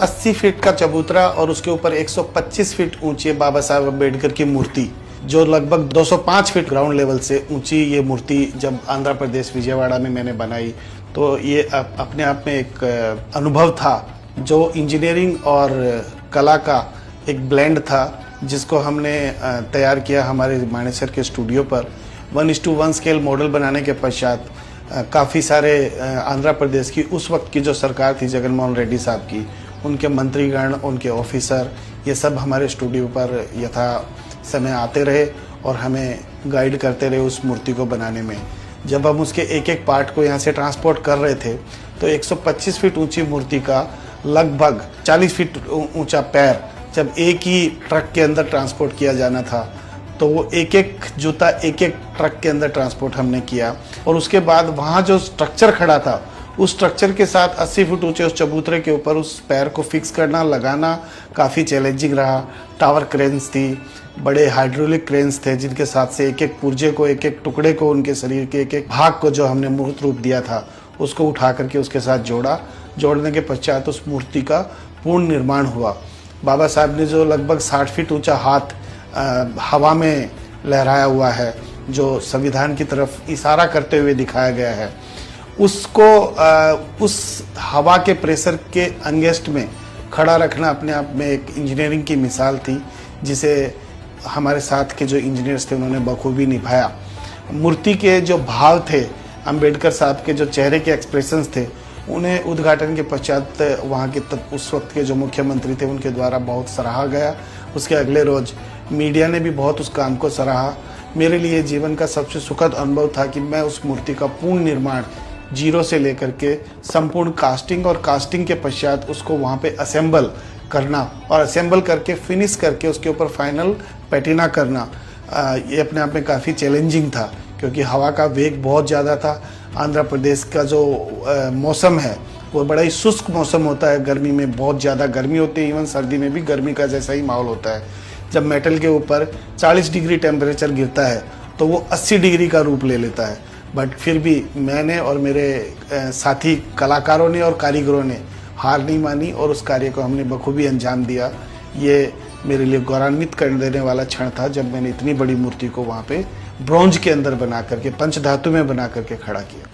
80 feet का चबूतरा और उसके ऊपर 125 फीट ऊंची बाबा साहब अम्बेडकर की मूर्ति, जो लगभग 205 फीट ग्राउंड लेवल से ऊंची ये मूर्ति जब आंध्र प्रदेश विजयवाड़ा में मैंने बनाई तो ये अपने आप में एक अनुभव था, जो इंजीनियरिंग और कला का एक ब्लेंड था, जिसको हमने तैयार किया हमारे मानेसर के स्टूडियो पर। 1:1 स्केल मॉडल बनाने के पश्चात काफ़ी सारे आंध्र प्रदेश की उस वक्त की जो सरकार थी जगनमोहन रेड्डी साहब की, उनके मंत्रीगण, उनके ऑफिसर, ये सब हमारे स्टूडियो पर यथा समय आते रहे और हमें गाइड करते रहे उस मूर्ति को बनाने में। जब हम उसके एक एक पार्ट को यहाँ से ट्रांसपोर्ट कर रहे थे तो 125 फीट ऊंची मूर्ति का लगभग 40 फीट ऊंचा पैर जब एक ही ट्रक के अंदर ट्रांसपोर्ट किया जाना था, तो वो एक एक जूता एक एक ट्रक के अंदर ट्रांसपोर्ट हमने किया। और उसके बाद वहाँ जो स्ट्रक्चर खड़ा था, उस स्ट्रक्चर के साथ 80 फुट ऊंचे उस चबूतरे के ऊपर उस पैर को फिक्स करना, लगाना काफ़ी चैलेंजिंग रहा। टावर क्रेन्स थी, बड़े हाइड्रोलिक क्रेन्स थे, जिनके साथ से एक एक पुर्जे को, एक एक टुकड़े को, उनके शरीर के एक एक भाग को जो हमने मूर्त रूप दिया था, उसको उठा करके उसके साथ जोड़ा। जोड़ने के पश्चात उस मूर्ति का पूर्ण निर्माण हुआ। बाबा साहब ने जो लगभग 60 फीट ऊंचा हाथ हवा में लहराया हुआ है, जो संविधान की तरफ इशारा करते हुए दिखाया गया है, उसको उस हवा के प्रेशर के अगेंस्ट में खड़ा रखना अपने आप में एक इंजीनियरिंग की मिसाल थी, जिसे हमारे साथ के जो इंजीनियर्स थे उन्होंने बखूबी निभाया। मूर्ति के जो भाव थे, अंबेडकर साहब के जो चेहरे के एक्सप्रेशंस थे, उन्हें उद्घाटन के पश्चात वहाँ के उस वक्त के जो मुख्यमंत्री थे उनके द्वारा बहुत सराहा गया। उसके अगले रोज मीडिया ने भी बहुत उस काम को सराहा। मेरे लिए जीवन का सबसे सुखद अनुभव था कि मैं उस मूर्ति का पूर्ण निर्माण जीरो से लेकर के संपूर्ण कास्टिंग और कास्टिंग के पश्चात उसको वहाँ पे असेंबल करना और असेंबल करके फिनिश करके उसके ऊपर फाइनल पैटिना करना, ये अपने आप में काफ़ी चैलेंजिंग था, क्योंकि हवा का वेग बहुत ज़्यादा था। आंध्र प्रदेश का जो मौसम है वो बड़ा ही शुष्क मौसम होता है। गर्मी में बहुत ज़्यादा गर्मी होती है, इवन सर्दी में भी गर्मी का जैसा ही माहौल होता है। जब मेटल के ऊपर 40 डिग्री टेम्परेचर गिरता है तो वो 80 डिग्री का रूप ले लेता है। बट फिर भी मैंने और मेरे साथी कलाकारों ने और कारीगरों ने हार नहीं मानी और उस कार्य को हमने बखूबी अंजाम दिया। ये मेरे लिए गौरवान्वित कर देने वाला क्षण था जब मैंने इतनी बड़ी मूर्ति को वहाँ पे ब्रॉन्ज के अंदर बना करके, पंचधातु में बना करके खड़ा किया।